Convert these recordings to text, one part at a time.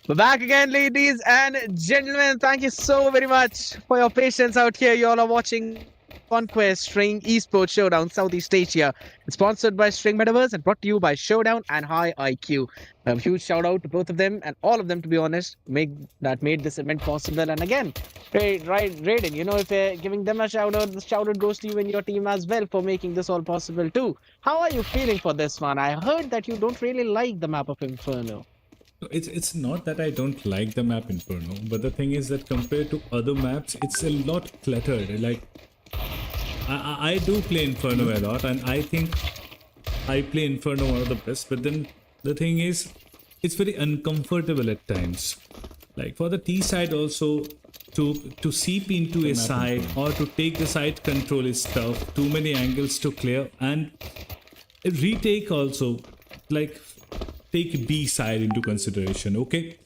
We're back again, ladies and gentlemen. Thank you so very much for your patience out here. You all are watching Conquest String Esports Showdown Southeast Asia. It's sponsored by String Metaverse and brought to you by Showdown and High IQ. A huge shout out to both of them and all of them, to be honest, made this event possible. And again, Raiden, if you're giving them a shout out, the shout out goes to you and your team as well for making this all possible too. How are you feeling for this one? I heard that you don't really like the map of Inferno. It's not that I don't like the map Inferno, but the thing is that compared to other maps, it's a lot cluttered. Like, I do play Inferno a lot, and I think I play Inferno one of the best, but then the thing is, it's very uncomfortable at times. Like, for the T side also, to seep into a side or to take the side control is tough. Too many angles to clear, and a retake also, like, take B side into consideration. Okay,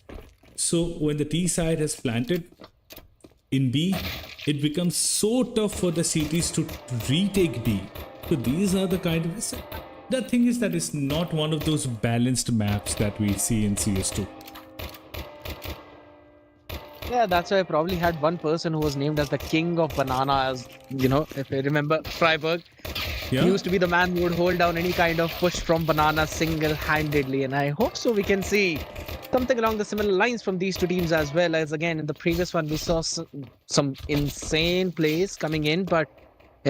so when the T side has planted in B, it becomes so tough for the CTs to retake B. So these are the kind of, the thing is that it's not one of those balanced maps that we see in CS2. Yeah, that's why I probably had one person who was named as the king of bananas. If I remember Freiburg. Yeah, He used to be the man who would hold down any kind of push from Banana single-handedly, and I hope so we can see something along the similar lines from these two teams as well. As again in the previous one, we saw some insane plays coming in, but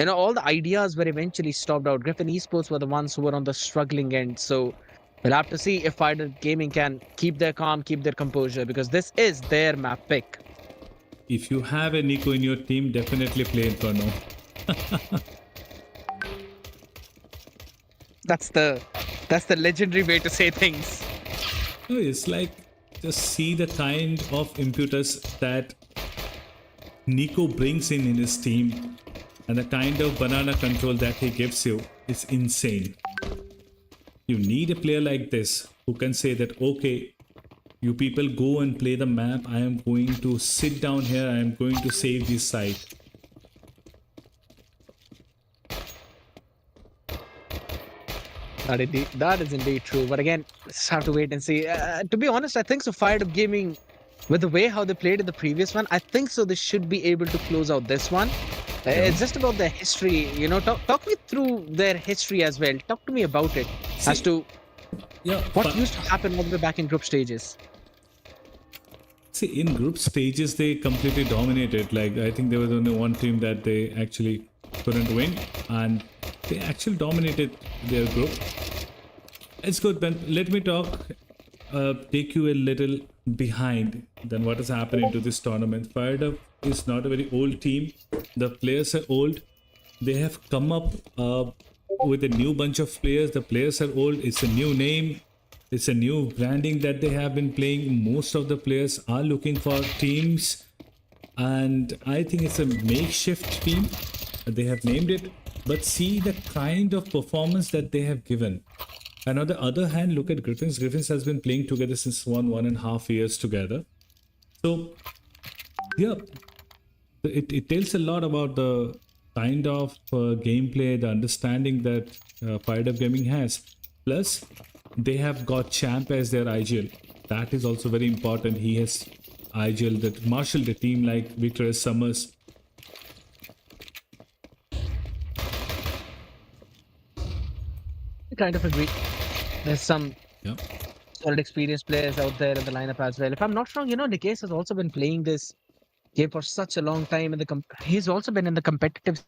all the ideas were eventually stopped out. Griffin Esports were the ones who were on the struggling end, so we'll have to see if Firedup Gaming can keep their calm, keep their composure, because this is their map pick. if you have a Nico in your team, definitely play Inferno. That's the legendary way to say things. No, it's like, just see the kind of impetus that Nico brings in his team, and the kind of banana control that he gives you is insane. You need a player like this who can say that, okay, you people go and play the map, I am going to sit down here, I am going to save this site. That is indeed true. But again, just have to wait and see. To be honest, I think so. Firedup Gaming, with the way how they played in the previous one, I think so they should be able to close out this one. It's just about their history. Talk me through their history as well. Talk to me about it as to Yeah, what used to happen all the way back in group stages. see, in group stages, they completely dominated. Like, I think there was only one team that they actually couldn't win, and they actually dominated their group. It's good, Ben. Let me take you a little behind than what has happened into this tournament. Firedup is not a very old team. The players are old. They have come up with a new bunch of players. The players are old. It's a new name. It's a new branding that they have been playing. Most of the players are looking for teams, and I think it's a makeshift team. They have named it, but see the kind of performance that they have given. And on the other hand, look at Griffins. Griffins has been playing together since 1.5 years together. So, yeah, it tells a lot about the kind of gameplay, the understanding that Firedup Gaming has. Plus, they have got Champ as their IGL. That is also very important. He has IGL that marshaled the team like Victor S. Summers. I kind of agree. There's some Yeah. solid experienced players out there in the lineup as well. If I'm not wrong, Nikesh has also been playing this game for such a long time, and he's also been in the competitive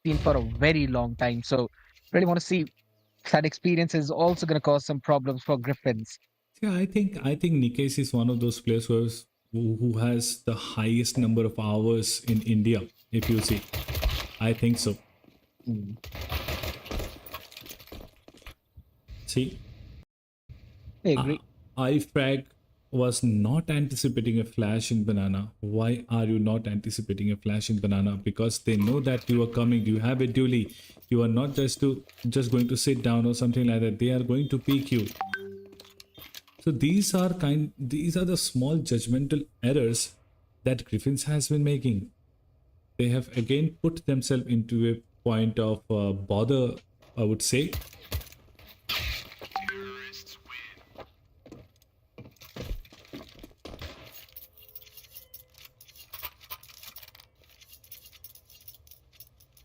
scene for a very long time. So, really want to see if that experience is also going to cause some problems for Griffins. Yeah, I think Nikesh is one of those players who has the highest number of hours in India. If you see, I think so. See, I agree. iFrag was not anticipating a flash in banana. Why are you not anticipating a flash in banana? Because they know that you are coming. You have a dually. You are not just going to sit down or something like that. They are going to peek you. So these are the small judgmental errors that Griffins has been making. They have again put themselves into a point of bother, I would say.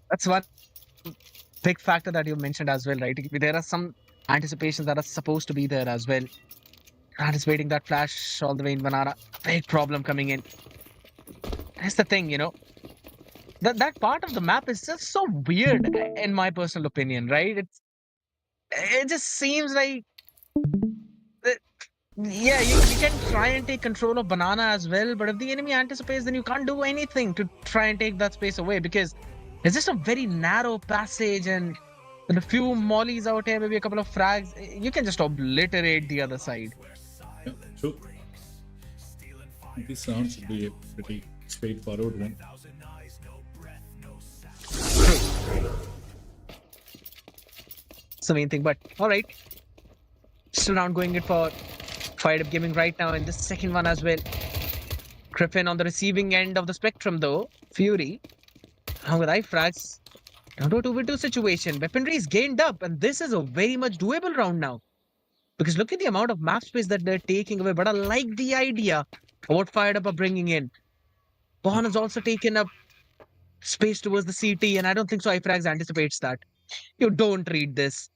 That's one big factor that you mentioned as well, right? There are some anticipations that are supposed to be there as well. Anticipating that flash all the way in Banana, big problem coming in. That's the thing, that part of the map is just so weird, in my personal opinion, right? It just seems like, that- yeah, you can try and take control of Banana as well, but if the enemy anticipates, then you can't do anything to try and take that space away because it's just a very narrow passage and with a few mollies out here, maybe a couple of frags, you can just obliterate the other side. Yeah, true. This round should be a pretty straightforward one. It's the main thing, but all right. Still not going it for Firedup Gaming right now in this second one as well. Griffin on the receiving end of the spectrum though. Fury. Along with ifrags. Down to a 2v2 situation. Weaponry is gained up, and this is a very much doable round now. Because look at the amount of map space that they're taking away. But I like the idea of what Firedup are bringing in. Bon has also taken up space towards the CT, and I don't think so ifrags anticipates that. You don't read this.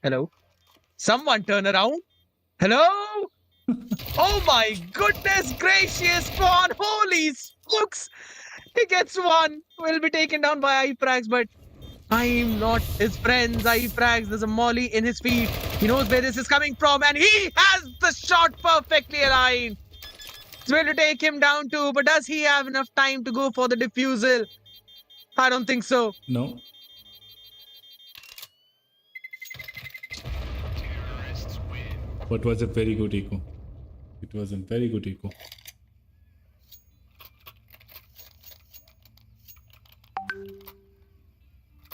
Hello? Someone turn around. Hello? Oh my goodness gracious, Bon! Holy smokes! He gets one. Will be taken down by ifrags, but I'm not his friends. ifrags, there's a molly in his feet. He knows where this is coming from, and he has the shot perfectly aligned. It's going to take him down too, but does he have enough time to go for the defusal? I don't think so. No. But was a very good eco. It was a very good eco.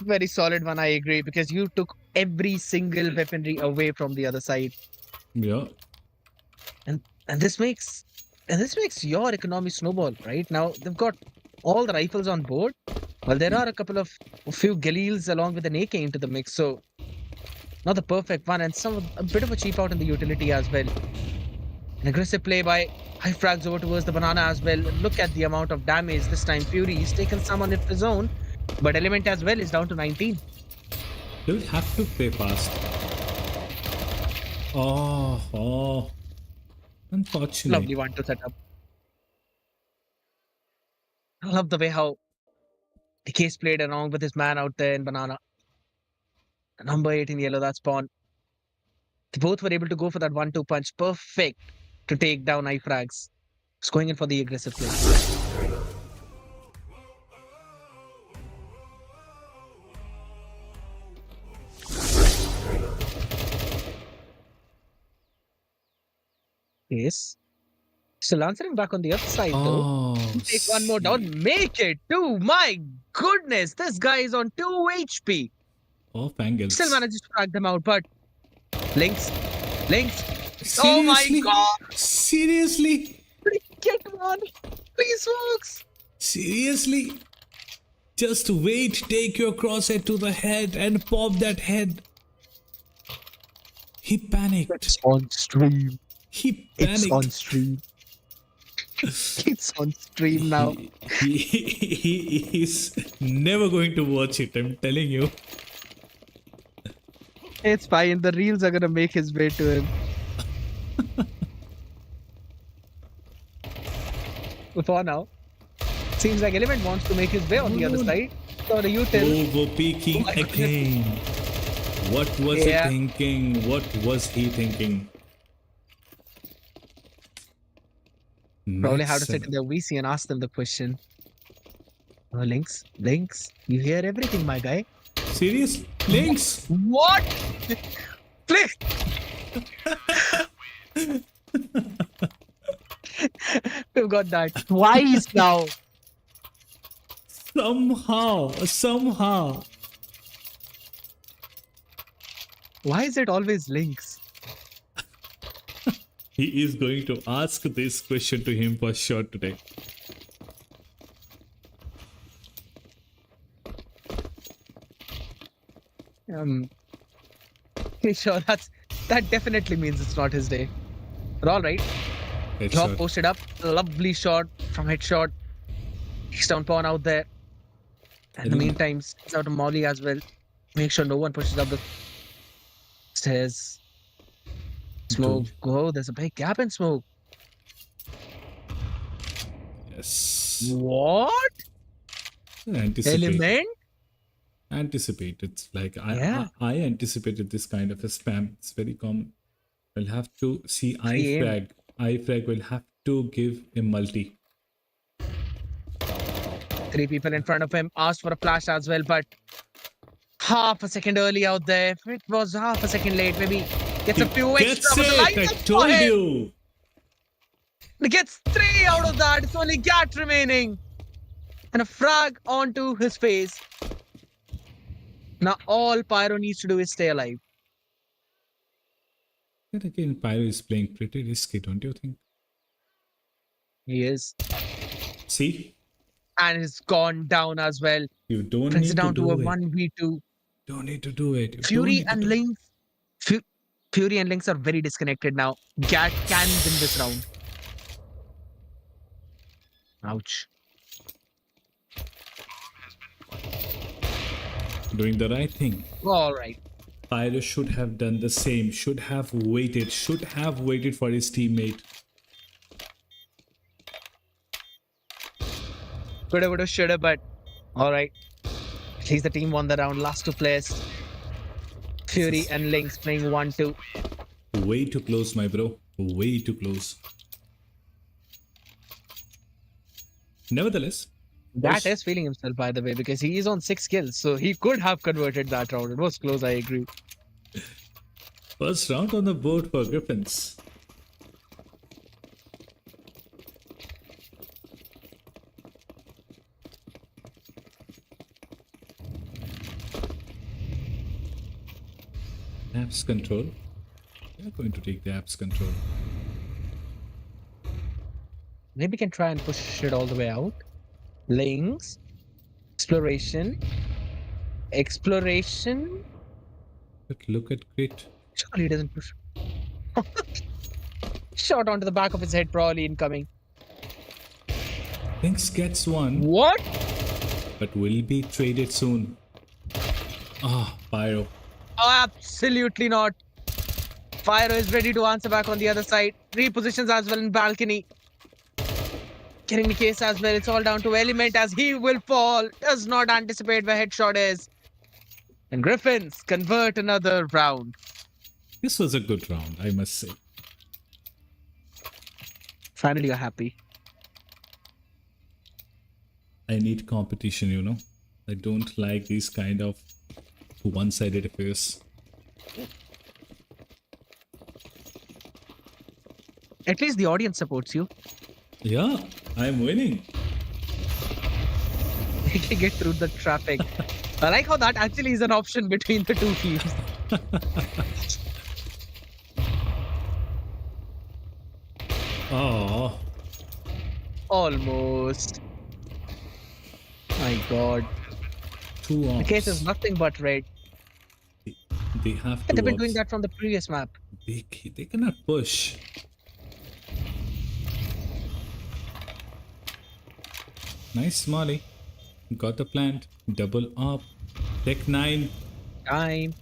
Very solid one, I agree, because you took every single weaponry away from the other side. Yeah. And this makes your economy snowball, right? Now they've got all the rifles on board. Well, there are a few Galils along with an AK into the mix, so not the perfect one, and a bit of a cheap out in the utility as well. An aggressive play by ifrags over towards the Banana as well. Look at the amount of damage this time. Fury, he's taken some on his own, but Element as well is down to 19. They will have to play fast. Oh. Unfortunate. Lovely one to set up. I love the way how the case played along with his man out there in Banana. Number 8 in yellow, that's Spawn. They both were able to go for that 1-2 punch. Perfect to take down ifrags. He's going in for the aggressive play. Yes. Still answering back on the other side though. Take one more down. Make it 2. My goodness. This guy is on 2 HP. Off angles. Still manages to drag them out, but Links. Seriously? Oh my god. Seriously? Get one. Please, folks. Seriously? Just wait, take your crosshair to the head and pop that head. He panicked. It's on stream. He panicked. It's on stream. It's on stream now. He is never going to watch it, I'm telling you. It's fine. The reels are gonna make his way to him. For now, seems like Element wants to make his way on the other side. So the util. Overpeaking again. What was he thinking? What was he thinking? Probably have to sit in their VC and ask them the question. Oh, Links, you hear everything, my guy. Serious? Links? What? Please. We've got that twice now. Somehow. Why is it always Links? He is going to ask this question to him for sure today. Sure, that definitely means it's not his day. But all right. Drop posted up. Lovely shot from headshot. Takes down pawn out there. And in the meantime, sends out a Molly as well. Make sure no one pushes up the stairs. Smoke. Go. There's a big gap in smoke. Yes. What? Element? Anticipate. It's like Yeah. I anticipated this kind of a spam. It's very common. We'll have to see Free aim. ifrag. Ifrag will have to give a multi. 3 people in front of him. Asked for a flash as well, but half a second early out there. If it was half a second late, maybe gets a few Gets extra. But the it! line I up for told him. you! He gets 3 out of that. It's only Gat remaining. And a frag onto his face. Now all Pyro needs to do is stay alive. Then again, Pyro is playing pretty risky, don't you think? He is. See? And he's gone down as well. You don't Brings need it down to to a do it. 1v2. Don't need to do it. You don't Fury need to and do it. Lynx. Fury and Lynx are very disconnected now. Gat can win this round. Ouch. Doing the right thing. All right. Pyro should have done the same. Should have waited for his teammate. Coulda, woulda, shoulda, but all right. At least the team won the round. Last 2 players. Fury and Lynx playing 1-2. Way too close, my bro. Way too close. Nevertheless, That is feeling himself, by the way, because he is on 6 kills. So he could have converted that round. It was close, I agree. first round on the board for Griffins. Apps control. We are going to take the apps control. Maybe we can try and push it all the way out. Lynx. Exploration. Exploration. But look at Grit. Surely he doesn't push. Shot onto the back of his head, probably incoming. Lynx gets one, What? but will be traded soon. Ah, Pyro. Oh, absolutely not. Pyro is ready to answer back on the other side. Repositions as well in balcony. Getting the case as well. It's all down to Element as he will fall. Does not anticipate where headshot is. And Griffins convert another round. This was a good round, I must say. Finally, you're happy. I need competition, you know. I don't like these kind of one-sided affairs. At least the audience supports you. Yeah, I'm winning. They can get through the traffic. I like how that actually is an option between the 2 teams. Oh, Almost. My god. 2 ops. The case is nothing but red. They have to. They've been doing that from the previous map. They cannot push. Nice, Molly. Got the plant. Double up. Tech 9. Time.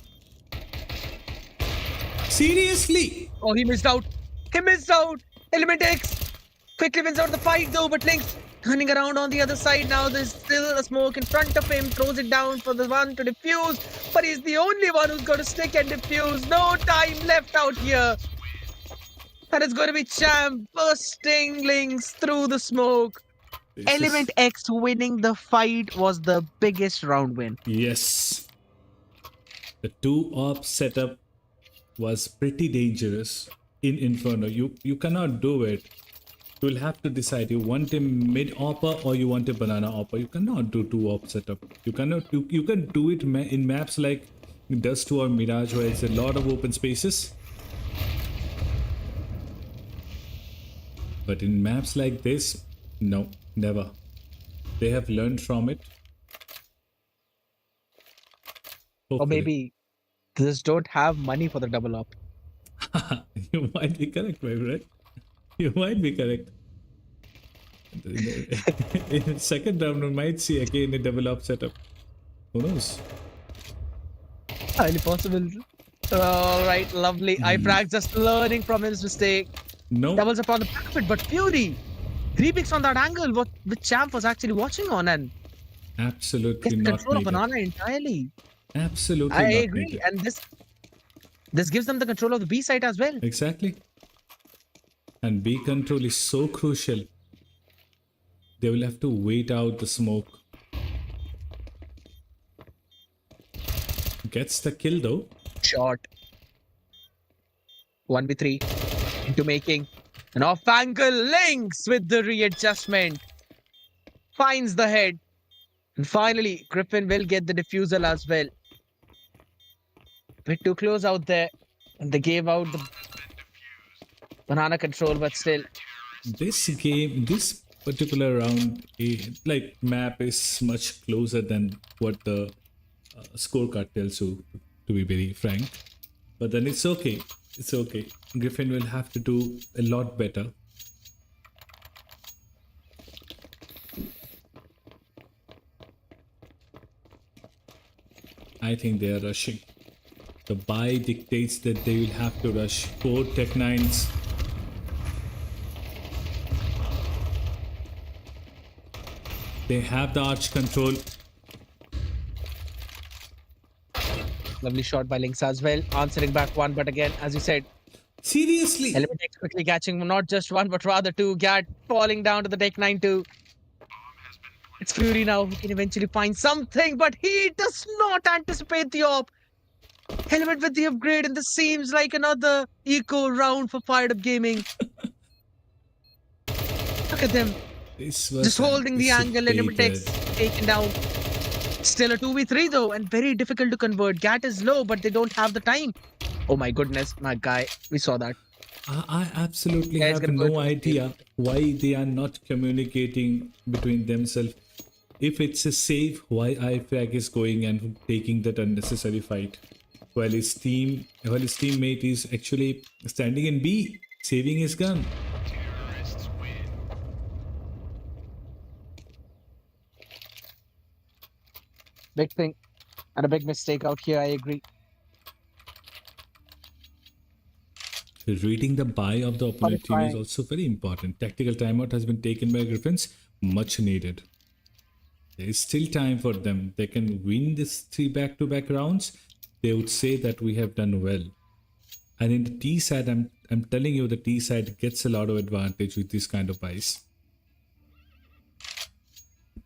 Seriously? Oh, he missed out. He missed out. Element X quickly wins out the fight though, but Lynx turning around on the other side now. There's still a smoke in front of him. Throws it down for the one to defuse, but he's the only one who's got to stick and defuse. No time left out here. And it's going to be Champ bursting Lynx through the smoke. Element X winning the fight was the biggest round win. Yes. The 2-op setup was pretty dangerous in Inferno. You cannot do it. You will have to decide you want a mid-opper or you want a banana opper. You cannot do 2-op setup. You cannot. You can do it in maps like Dust 2 or Mirage where it's a lot of open spaces. But in maps like this, no, never. They have learned from it. Or Hopefully. maybe they just don't have money for the double up. You might be correct, my friend. You might be correct. In second round, we might see again a double up setup. Who knows? Highly possible. All right, lovely. Mm. iFrag just learning from his mistake. No, Doubles upon the back of it, but Fury 3 picks on that angle, what which Champ was actually watching on and gets absolutely the not control of needed. Banana entirely. Absolutely I not agree, needed. and this gives them the control of the B site as well. Exactly. And B control is so crucial. They will have to wait out the smoke. Gets the kill though. Shot 1v3 into making an off angle links with the readjustment, finds the head, and finally Griffin will get the defusal as well. Bit too close out there, and they gave out the banana control, but still. This game, this particular round, like map is much closer than what the scorecard tells you, to be very frank. But then it's okay. It's okay. Griffin will have to do a lot better. I think they are rushing. The buy dictates that they will have to rush 4 Tech 9s. They have the arch control. Lovely shot by Lynx as well, answering back one, but again, as you said, Seriously? Element X quickly catching not just one, but rather two. Gat falling down to the Tech 9 too. It's Fury now who can eventually find something, but he does not anticipate the op. Element with the upgrade, and this seems like another eco round for Firedup Gaming. Look at them, This was just holding the angle. Element X anticipated. taken down. Still a 2v3 though, and very difficult to convert. Gat is low, but they don't have the time. Oh my goodness, my guy. We saw that. I absolutely Guys have gonna go no into the idea why they are not communicating between themselves. If it's a safe, why iFrag is going and taking that unnecessary fight, while his teammate is actually standing in B, saving his gun. Big thing and a big mistake out here. I agree. Reading the buy of the opponent team is also very important. Tactical timeout has been taken by Griffins, much needed. There is still time for them. They can win this 3 back-to-back rounds. They would say that we have done well. And in the T side, I'm telling you, the T side gets a lot of advantage with this kind of buys.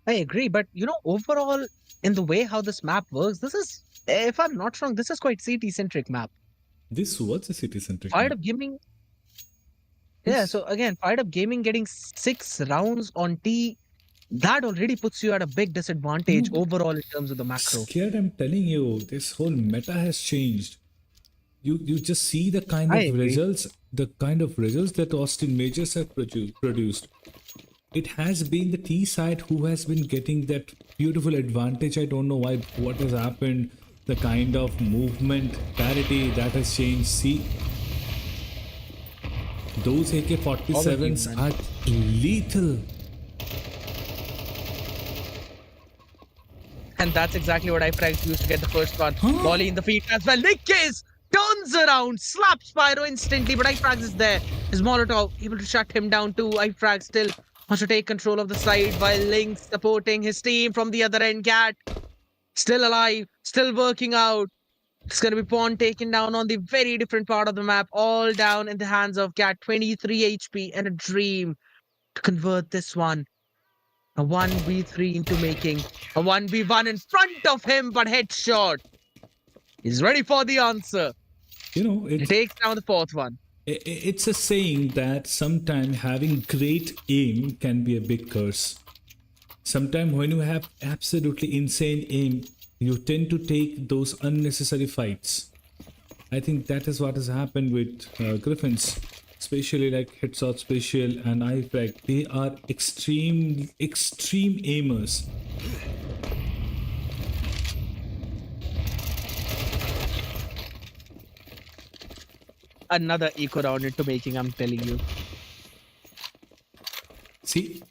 I agree, but overall, in the way how this map works, this is, if I'm not wrong, this is quite CT-centric map. This was a city-centric Firedup Gaming. Yeah, so again, Firedup Gaming getting 6 rounds on T, that already puts you at a big disadvantage overall in terms of the macro. Scared, I'm telling you, this whole meta has changed. You just see the kind I of agree. results, that Austin Majors have produced. It has been the T side who has been getting that beautiful advantage. I don't know why, what has happened. The kind of movement parity that has changed. See, those AK-47s are lethal. And that's exactly what iFrags used to get the first one. Volley in the feet as well. Nick Case turns around, slaps Pyro instantly, but iFrags is there. His Molotov able to shut him down too. iFrags still wants to take control of the side while Lynx supporting his team from the other end. Gat still alive, still working out. It's going to be Pawn taken down on the very different part of the map, all down in the hands of Gat. 23 HP and a dream to convert this one. A 1v3 into making a 1v1 in front of him, but headshot. He's ready for the answer. You know, He takes down the 4th one. It's a saying that sometimes having great aim can be a big curse. Sometimes when you have absolutely insane aim, you tend to take those unnecessary fights. I think that is what has happened with Griffins, especially like Headshot Special and iFrag. They are extreme aimers. Another eco round into making, I'm telling you. See,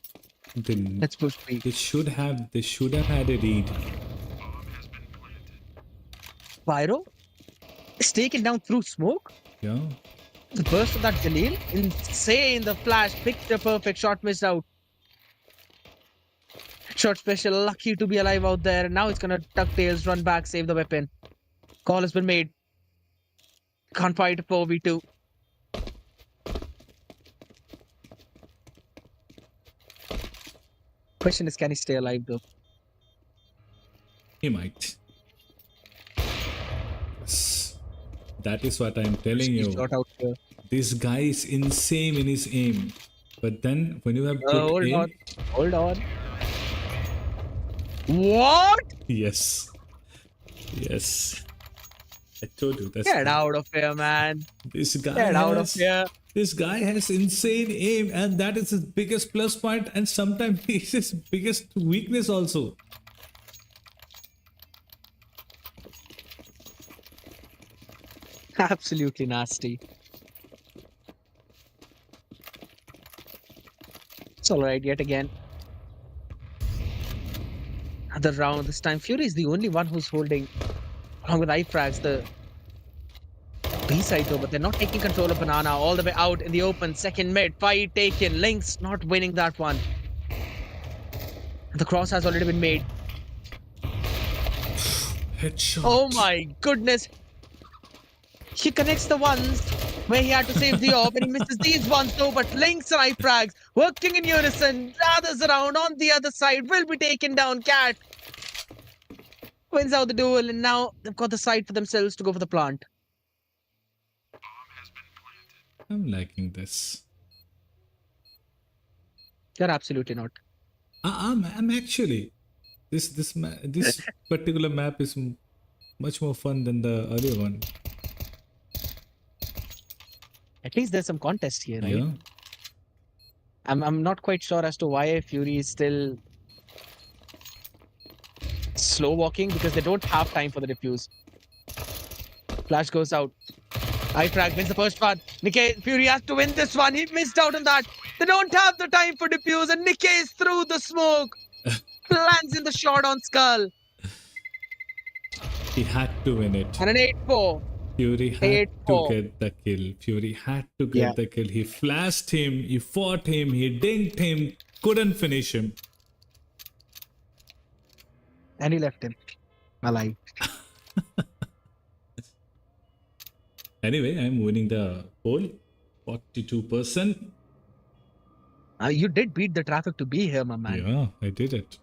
They, Let's push B. they should have had a read. Pyro is taken down through smoke. Yeah. The burst of that Jalil. Insane. The flash. Picture perfect. Shot missed out. Shot special. Lucky to be alive out there. Now it's gonna tuck tails, run back, save the weapon. Call has been made. Can't fight a 4v2. Question is, can he stay alive though? He might. Yes. That is what I'm telling you. Shot out here. This guy is insane in his aim. But then when you have good Hold aim, on. Hold on. What? yes. Yes. I told you that's Get out of here, man. this guy Get out of has here. this guy has insane aim, and that is his biggest plus point, and sometimes it's his biggest weakness also. Absolutely nasty. It's alright yet again. Another round. This time Fury is the only one who's holding, along with iFrags, the B side though, but they're not taking control of Banana all the way out in the open. Second mid, fight taken. Lynx not winning that one. The cross has already been made. Headshot. Oh my goodness. He connects the ones where he had to save the orb and he misses these ones though, but Lynx and iFrags working in unison. Others around on the other side will be taken down. Cat wins out the duel and now they've got the side for themselves to go for the plant. I'm liking this. You're absolutely not. I'm actually this particular map is much more fun than the earlier one. At least there's some contest here, right? Yeah. I'm not quite sure as to why Fury is still slow walking because they don't have time for the defuse. Flash goes out. iFrag wins the first one. Nikkei, Fury has to win this one. He missed out on that. They don't have the time for defuse and Nikkei is through the smoke. Lands in the shot on Skull. He had to win it. And an 8-4. Fury had to 8-4. get the kill. Fury had to get the kill. He flashed him, he fought him, he dinked him, couldn't finish him. And he left him alive. Anyway, I'm winning the poll. 42%. You did beat the traffic to be here, my man. Yeah, I did it.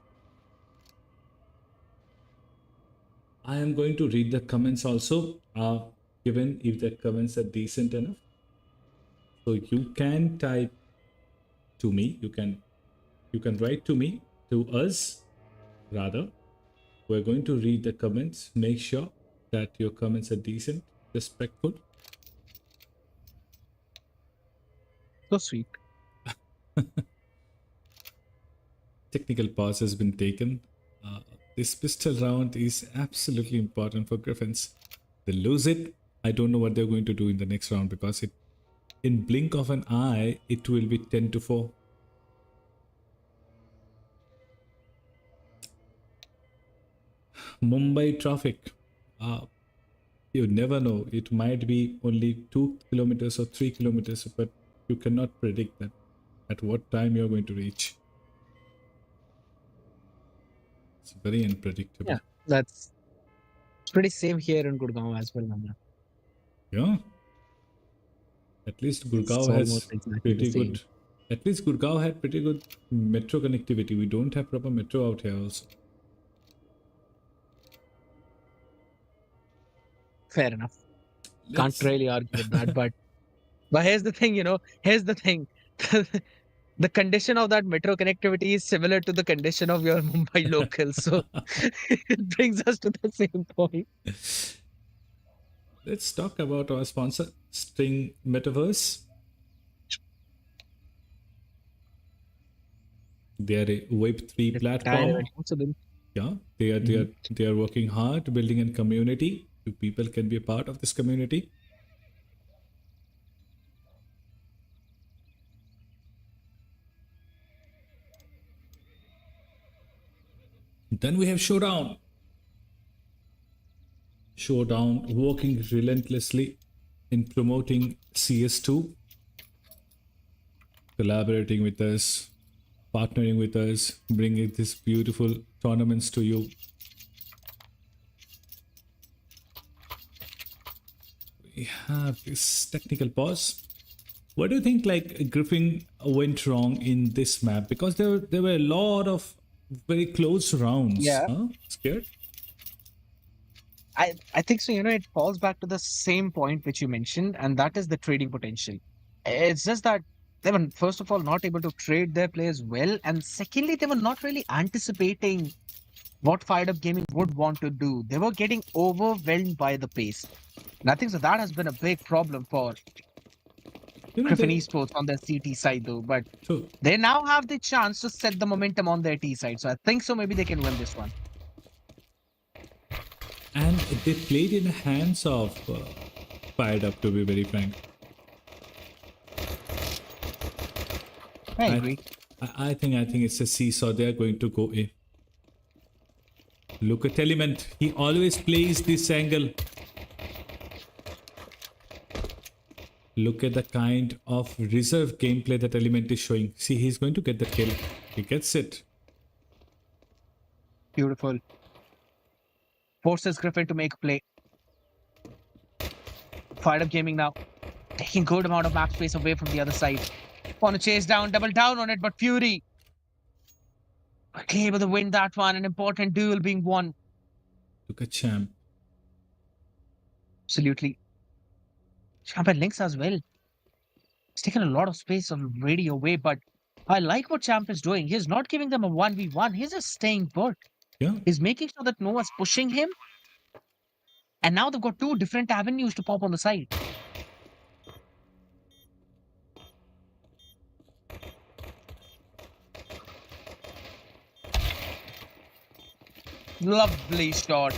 I am going to read the comments also, given if the comments are decent enough. So you can type to me. You can write to me, to us, rather. We're going to read the comments. Make sure that your comments are decent, respectful. So sweet. Technical pause has been taken. This pistol round is absolutely important for Griffins. They lose it. I don't know what they're going to do in the next round because in blink of an eye, it will be 10-4. Mumbai traffic. You never know. It might be only 2 kilometers or 3 kilometers, but you cannot predict that at what time you're going to reach. It's very unpredictable. Yeah, it's pretty same here in Gurgaon as well, man. Yeah. At least Gurgaon has almost exactly pretty the same. good. At least Gurgaon had pretty good metro connectivity. We don't have proper metro out here also. Fair enough. Let's- Can't really argue with that, but here's the thing, here's the thing. The condition of that metro connectivity is similar to the condition of your Mumbai local. So it brings us to the same point. Let's talk about our sponsor, String Metaverse. They are a Web3 platform. Yeah, they are working hard building a community. People can be a part of this community. Then we have Showdown. Showdown working relentlessly in promoting CS2, collaborating with us, partnering with us, bringing these beautiful tournaments to you. We have this technical pause. What do you think, like, Griffin went wrong in this map? Because there were a lot of very close rounds. Yeah. Huh? Scared? I think so. It falls back to the same point which you mentioned, and that is the trading potential. It's just that they were, first of all, not able to trade their players well, and secondly, they were not really anticipating what Fired Up Gaming would want to do. They were getting overwhelmed by the pace. And I think so that has been a big problem for Griffin They Esports on their CT side, though. But so they now have the chance to set the momentum on their T side. So I think so maybe they can win this one. and they played in the hands of Fired Up, to be very frank. I agree. I think it's a seesaw. They are going to go in. Look at Element. He always plays this angle. Look at the kind of reserve gameplay that Element is showing. See, he's going to get the kill. He gets it. Beautiful. Forces Griffin to make a play. Fired Up Gaming now taking good amount of map space away from the other side. Want to chase down, double down on it, but Fury quickly able to win that one. An important duel being won. Look at Champ. Absolutely. Champ and Lynx as well. He's taken a lot of space already away, but I like what Champ is doing. He's not giving them a 1v1. He's just staying put. Yeah. He's making sure that no one's pushing him. And now they've got two different avenues to pop on the side. Lovely shot.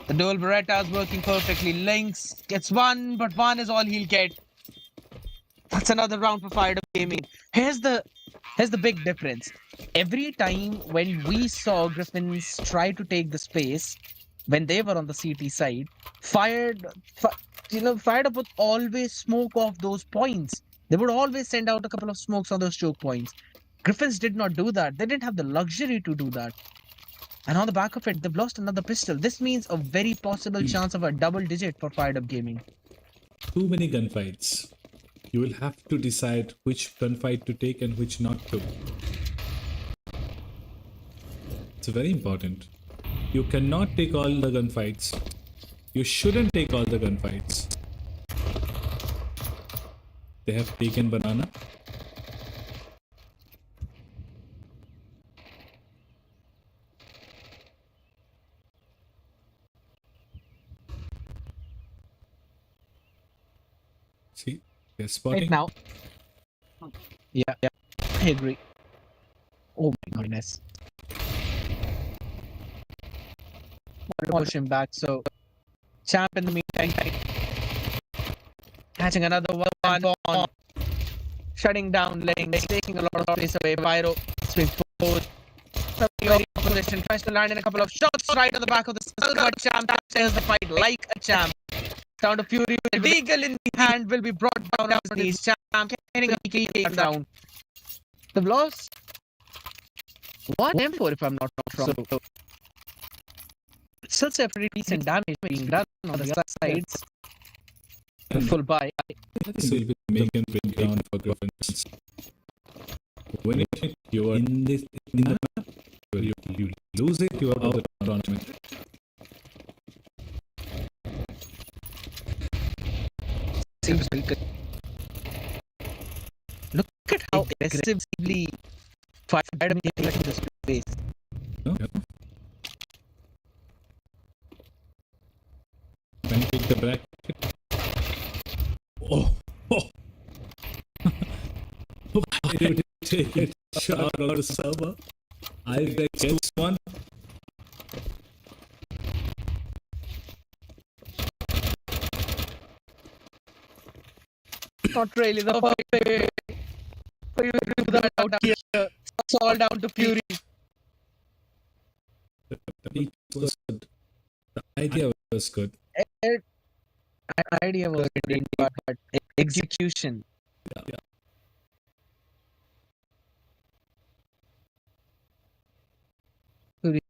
The dual Beretta is working perfectly. Lynx gets one, but one is all he'll get. That's another round for Firedup Gaming. Here's the big difference. Every time when we saw Griffins try to take the space, when they were on the CT side, Firedup would always smoke off those points. They would always send out a couple of smokes on those choke points. Griffins did not do that. They didn't have the luxury to do that. And on the back of it, they've lost another pistol. This means a very possible chance of a double digit for Firedup Gaming. Too many gunfights. You will have to decide which gunfight to take and which not to. It's very important. You cannot take all the gunfights. You shouldn't take all the gunfights. They have taken banana. See, they're spotting. Right now. Yeah, I agree. Oh my goodness. Want to push him back, so Champ in the meantime catching another one on, shutting down Lynx, taking a lot of space away. Pyro swing forward. Very opposition tries to land in a couple of shots right on the back of the skull, but Champ takes the fight like a champ. Down to Fury with Deagle in the hand will be brought down on his knees. Champ getting a key takedown. They've lost one M4 if I'm not wrong. So still a pretty decent damage being done on the sides. Full buy. This will be make and break ground for Griffins. When you are in the map, you lose it, you are out of the tournament. Seems very good. Look at how aggressively Firedup getting into the space. No? Can you take the bracket? Oh! Why did you take a shot on the server? I get one. Not really the perfect way for you to do that out here. It's all down to Fury. was good. The idea was good. Idea was great, but execution. Yeah.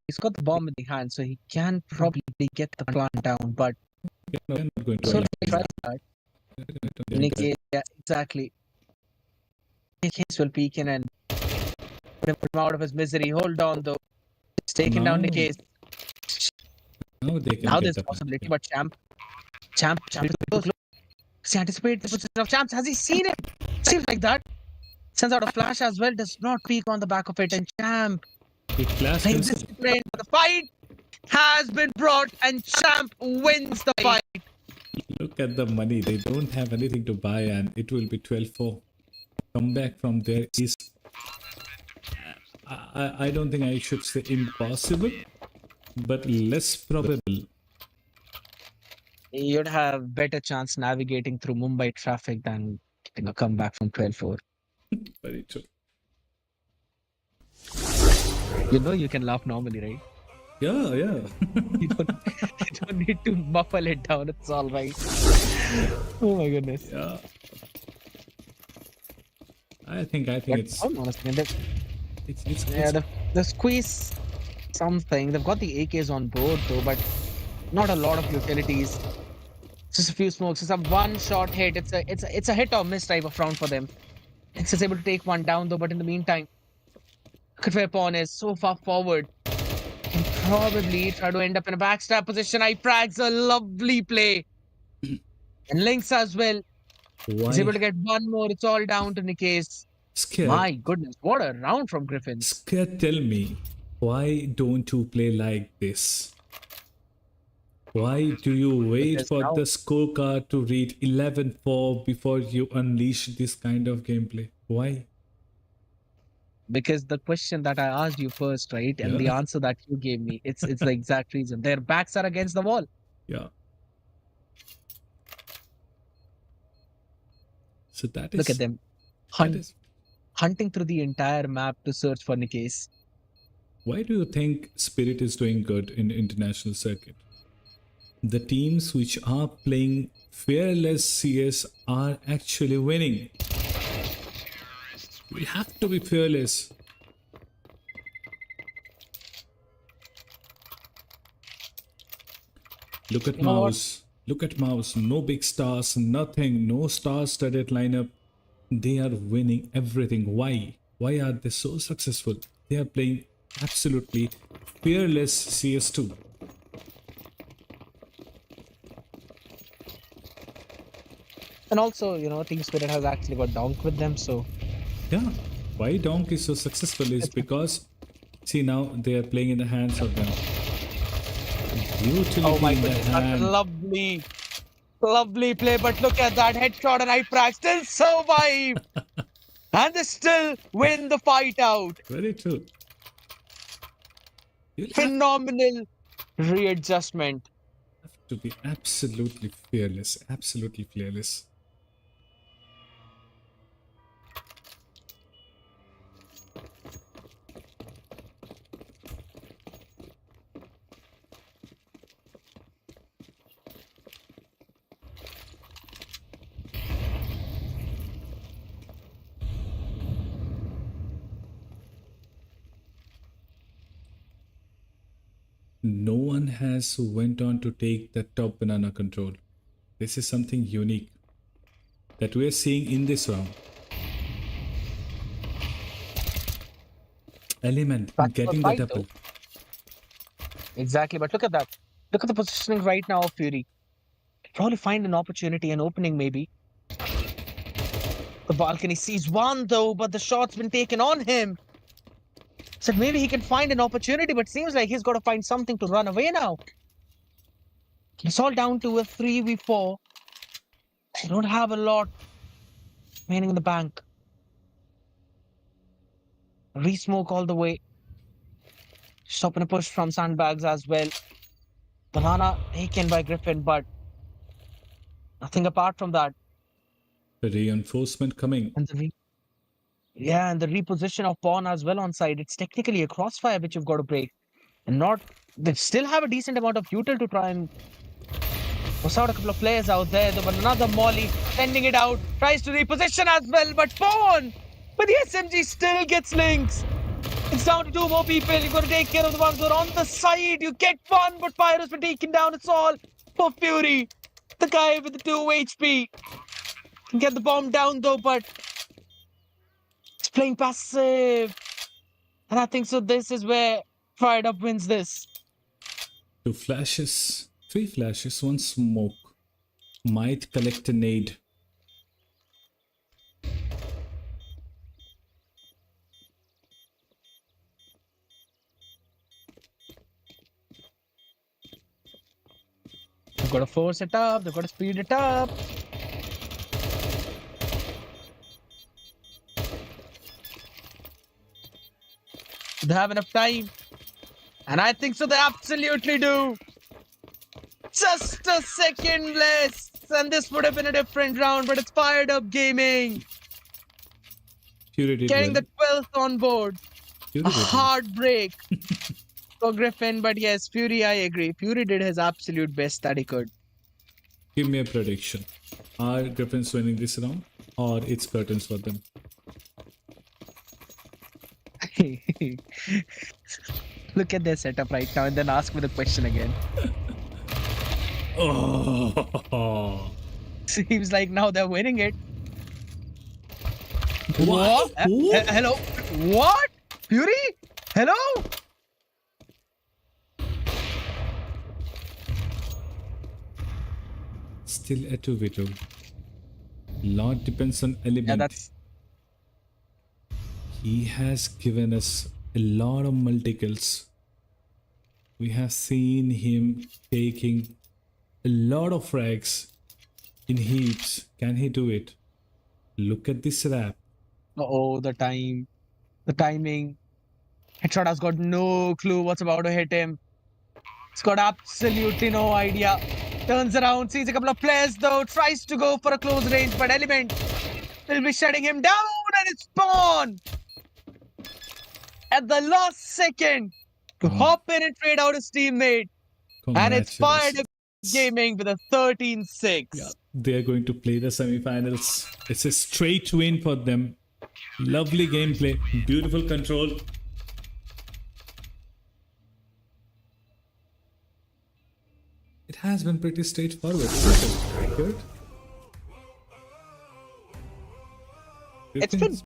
He's got the bomb in the hand, so he can probably get the plant down. But We're not going to so allow he tries that. that. Yeah, exactly. Case will peek in and put him out of his misery. Hold on, though. It's taken down the Now- case. Now they can Now get there's the possibility, plant. but Champ. Does he anticipate the position of Champs? Has he seen it? Seems like that. Sends out a flash as well. Does not peek on the back of it, and Champ. He flashed Playing himself. discipline. The fight has been brought, and Champ wins the fight. Look at the money. They don't have anything to buy, and it will be 12-4. Comeback from there is, I don't think I should say impossible, but less probable. You'd have better chance navigating through Mumbai traffic than getting a comeback from 12-4. Very true. You know you can laugh normally, right? Yeah. You don't need to muffle it down. It's all right. Oh my goodness. Yeah. I think But it's honestly, it's the squeeze something. They've got the AKs on board though, but not a lot of utilities. Just a few smokes. It's a one-shot hit. It's a hit or miss type of round for them. It's just able to take one down though, but in the meantime, Griffin is so far forward. Can probably try to end up in a backstab position. Iprax, a lovely play. And Lynx as well. He's able to why get one more. It's all down to Nikes. scared. My goodness, what a round from Griffin. Scared, tell me, why don't you play like this? Why do you wait Because for now- the scorecard to read 11-4 before you unleash this kind of gameplay? Why? Because the question that I asked you first, right? And the Yeah. answer that you gave me, it's the exact reason. Their backs are against the wall. Yeah. So that is Look at them. that is Hunting through the entire map to search for Nikes. why do you think Spirit is doing good in international circuit? The teams which are playing fearless CS are actually winning. We have to be fearless. Look at You know what? Mouse. Look at Mouse. No big stars, nothing. No star-studded lineup. They are winning everything. Why? Why are they so successful? They are playing absolutely fearless CS2. And also, Team Spirit has actually got Donk with them, so Yeah. Why Donk is so successful is because, see, now they are playing in the hands of them. Utility oh my in the goodness, that's hand. a lovely play. But look at that headshot, and Iprax still survive, and they still win the fight out. Very true. You have Phenomenal readjustment. to be absolutely fearless. Absolutely fearless. No one has went on to take the top banana control. This is something unique that we are seeing in this round. Element Back to getting the the fight, double. Exactly, but look at that. Look at the positioning right now of Fury. Probably find an opportunity, an opening maybe. The balcony sees one though, but the shot's been taken on him. Said maybe he can find an opportunity, but seems like he's got to find something to run away now. It's all down to a 3v4. They don't have a lot remaining in the bank. Re-smoke all the way. Stopping a push from sandbags as well. Banana taken by Griffin, but nothing apart from that. The reinforcement coming. And and the reposition of pawn as well on side. It's technically a crossfire which you've got to break, and not They still have a decent amount of util to try and push out a couple of players out there. But another Molly sending it out, tries to reposition as well, but Pawn! But the SMG still gets links. It's down to two more people. You've got to take care of the ones who are on the side. You get one, but Pyro's been taken down. It's all for Fury. The guy with the 2 HP. Can get the bomb down though, but it's playing passive. And I think so this is where Firedup wins this. 2 flashes, 3 flashes, 1 smoke. Might collect a nade. They've got to force it up. They've got to speed it up. They have enough time. And I think so they absolutely do. Just a second less. And this would have been a different round, but it's Fired Up Gaming. Fury did Getting well. the 12th on board. Fury A did well. heartbreak for Griffin, but yes, Fury, I agree. Fury did his absolute best that he could. Give me a prediction. Are Griffins winning this round, or it's curtains for them? Look at their setup right now and then ask me the question again. Oh, Seems like now they're winning it. What? Who? Hello? What? Fury? Hello? Still a 2v2. Lot depends on element. Yeah, that's... He has given us a lot of multi-kills. We have seen him taking a lot of frags in heaps. Can he do it? Look at this wrap. Uh-oh, the time. The timing. Headshot has got no clue what's about to hit him. He's got absolutely no idea. Turns around, sees a couple of players though, tries to go for a close range, but Element will be shutting him down, and it's Spawn at the last second to hop in and trade out his teammate. And it's Fired Up Gaming with a 13-6. Yeah, they are going to play the semi-finals. It's a straight win for them. Lovely gameplay, beautiful control. It has been pretty straightforward. Good. It's been